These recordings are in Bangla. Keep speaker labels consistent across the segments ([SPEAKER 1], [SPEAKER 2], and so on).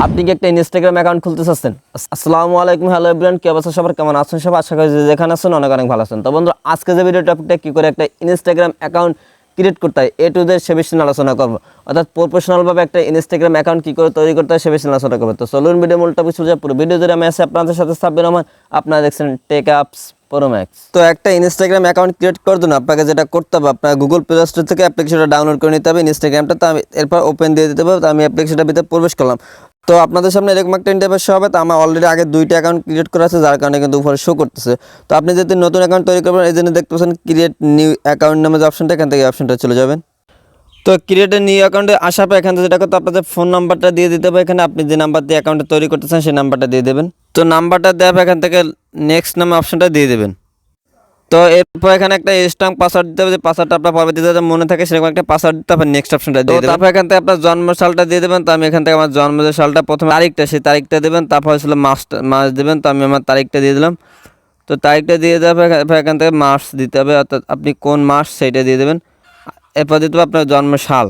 [SPEAKER 1] আপনি কি একটা ইনস্টাগ্রাম অ্যাকাউন্ট খুলতে চাচ্ছেন? আসসালামু আলাইকুম, হ্যালো এভরিওয়ান, কি অবস্থা সবার, কেমন আছেন সবাই? আশা করি যেখানে আছেন অনেক অনেক ভালো আছেন। তো বন্ধু, আজকে যে ভিডিও টপিকটা কি করে একটা ইনস্টাগ্রাম অ্যাকাউন্ট ক্রিয়েট করতে হয় এ টু জেড সে বিষয়ে আলোচনা করবো, অর্থাৎ প্রফেশনালভাবে একটা ইনস্টাগ্রাম অ্যাকাউন্ট কী করে তৈরি করতে হয় সে বিষয়ে আলোচনা করবো। তো চলুন ভিডিও মূল টপিক শুরু, পুরো ভিডিও জুড়ে আমি আছি আপনাদের সাথে সাব্বির রহমান, আপনারা দেখছেন টেক আপস প্রো ম্যাক্স। তো একটা ইনস্টাগ্রাম অ্যাকাউন্ট ক্রিয়েট করার জন্য আপনাকে যেটা করতে হবে, আপনার গুগল প্লে স্টোর থেকে অ্যাপ্লিকেশনটা ডাউনলোড করে নিতে হবে ইনস্টাগ্রামটা। তো আমি এরপর ওপেন দিয়ে দিতে হবে। তো আমি অ্যাপ্লিকেশনটার ভিতরে প্রবেশ করলাম। তো আপনাদের সামনে এরকম একটা ইন্টারফেস হবে। তো আমার অলরেডি আগে 2টা অ্যাকাউন্ট ক্রিয়েট করা আছে, যার কারণে কিন্তু উপরে শো করতেছে। তো আপনি যদি নতুন অ্যাকাউন্ট তৈরি করবেন, এই জন্য দেখতে পাচ্ছেন ক্রিয়েট নিউ অ্যাকাউন্ট নামে যে অপশনটা, এখান থেকে এই অপশনটা চলে যাবেন। তো ক্রিয়েট নিউ অ্যাকাউন্টে আসার পর এখান থেকে যেটা করতে আপনাদের ফোন নাম্বারটা দিয়ে দিতে হবে। এখানে আপনি যে নাম্বার দিয়ে অ্যাকাউন্টটা তৈরি করতেছেন সেই নাম্বারটা দিয়ে দেবেন। তো নাম্বারটা দেওয়ার পর এখান থেকে নেক্সট নামে অপশনটা দিয়ে দেবেন। তো এরপর এখানে একটা স্ট্রং পাসওয়ার্ড দিতে হবে, যে পাসওয়ার্ডটা আপনার পরবর্তীতে যাতে মনে থাকে সেরকম একটা পাসওয়ার্ড দিতে হবে। নেক্সট অপশনটা দিয়ে দেবেন। তারপর এখান থেকে আপনার জন্ম সালটা দিয়ে দেবেন। তো আমি এখান থেকে আমার জন্মের সালটা, প্রথমে তারিখটা, সেই তারিখটা দেবেন। তারপর হচ্ছিল মাস দেবেন। তো আমি আমার তারিখটা দিয়ে দিলাম। তো তারিখটা দিয়ে দেওয়ার পর এখান থেকে মাস দিতে হবে, অর্থাৎ আপনি কোন মাস সেইটা দিয়ে দেবেন। এরপর দিতে হবে আপনার জন্ম সাল।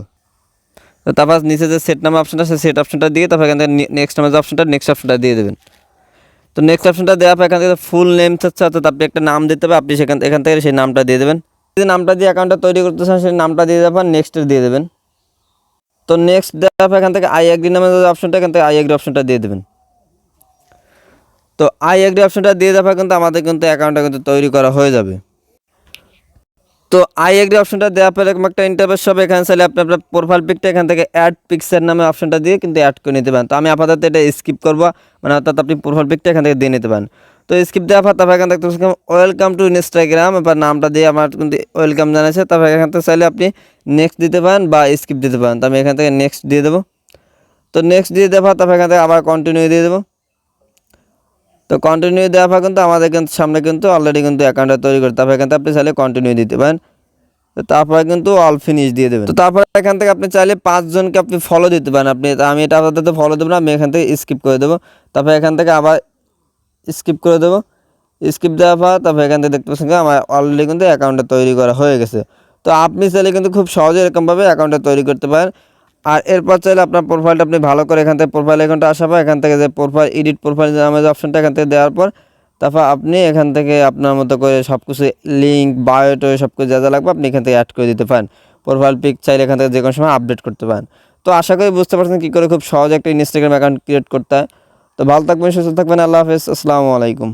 [SPEAKER 1] তো তারপর নিচে যে সেট নামে অপশনটা, সেই সেট অপশনটা দিয়ে তারপর এখান থেকে নেক্সট নামে যে অপশনটা, নেক্সট অপশনটা দিয়ে দেবেন। তো নেক্সট অপশনটা দেওয়ার পর এখান থেকে ফুল নেম চাচ্ছে, অর্থাৎ আপনি একটা নাম দিতে হবে, আপনি এখান থেকে সেই নামটা দিয়ে দেবেন। যে নামটা দিয়ে অ্যাকাউন্টটা তৈরি করতেছেন সেই নামটা দিয়ে দেওয়ার পর নেক্সট দিয়ে দেবেন। তো নেক্সট দেওয়ার পর এখান থেকে আই এগ্রি নামে যে অপশনটা, এখান থেকে আই এগ্রি অপশনটা দিয়ে দেবেন। তো আই এগ্রি অপশনটা দিয়ে দেওয়ার পর কিন্তু আমাদের কিন্তু অ্যাকাউন্টটা কিন্তু তৈরি করা হয়ে যাবে। তো আই এগ্রি অপশনটা দেওয়ার পর এরকম একটা ইন্টারফেস হবে। এখানে চাইলে আপনি আপনার প্রোফাইল পিকটা এখান থেকে অ্যাড পিকচার নামে অপশনটা দিয়ে কিন্তু অ্যাড করে নিতে পারেন। তো আমি আপাতত এটা স্কিপ করবো, মানে অর্থাৎ আপনি প্রোফাইল পিকটা এখান থেকে দিয়ে নিতে পারেন। তো স্কিপ দেওয়ার পর তারপর এখান থেকে ওয়েলকাম টু ইনস্টাগ্রাম, এবার নামটা দিয়ে আমার কিন্তু ওয়েলকাম জানাচ্ছে। তারপর এখান থেকে চাইলে আপনি নেক্সট দিতে পারেন বা স্কিপ দিতে পারেন। তো আমি এখান থেকে নেক্সট দিয়ে দেবো। তো নেক্সট দিয়ে দেওয়ার তারপর এখান থেকে আবার কন্টিনিউ দিয়ে দেবো। তো কন্টিনিউ দেওয়ার পর কিন্তু আমাদের কিন্তু সামনে কিন্তু অলরেডি কিন্তু অ্যাকাউন্টটা তৈরি করে, তারপর এখান থেকে আপনি চাইলে কন্টিনিউ দিতে পারেন। তো তারপরে কিন্তু অল ফিনিশ দিয়ে দেবেন। তো তারপরে এখান থেকে আপনি চাইলে 5 জনকে আপনি ফলো দিতে পারেন। আমি এটা আপাতত ফলো দেবো না, আমি এখান থেকে স্কিপ করে দেবো। তারপর এখান থেকে আবার স্কিপ করে দেবো। স্কিপ দেওয়ার পর তারপর এখান থেকে দেখতে পাচ্ছেন আমার অলরেডি কিন্তু অ্যাকাউন্টটা তৈরি করা হয়ে গেছে। তো আপনি চাইলে কিন্তু খুব সহজে এরকমভাবে অ্যাকাউন্টটা তৈরি করতে পারেন। আর এরপর চাইলে আপনার প্রোফাইলটা আপনি ভালো করে এখান থেকে প্রোফাইল অ্যাকাউন্টটা আসার পর এখান থেকে যে প্রোফাইল এডিট প্রোফাইল নামে যে অপশনটা, এখান থেকে দেওয়ার পর তারপর আপনি এখান থেকে আপনার মতো করে সব কিছু লিঙ্ক, বায়োটো, সব কিছু যা যা লাগবে আপনি এখান থেকে অ্যাড করে দিতে পারেন। প্রোফাইল পিক চাইলে এখান থেকে যে কোনো সময় আপডেট করতে পারেন। তো আশা করি বুঝতে পারছেন কী করে খুব সহজে একটা ইনস্টাগ্রাম অ্যাকাউন্ট ক্রিয়েট করতে হয়। তো ভালো থাকবেন, সুস্থ থাকবেন, আল্লাহ হাফেজ, আসসালামু আলাইকুম।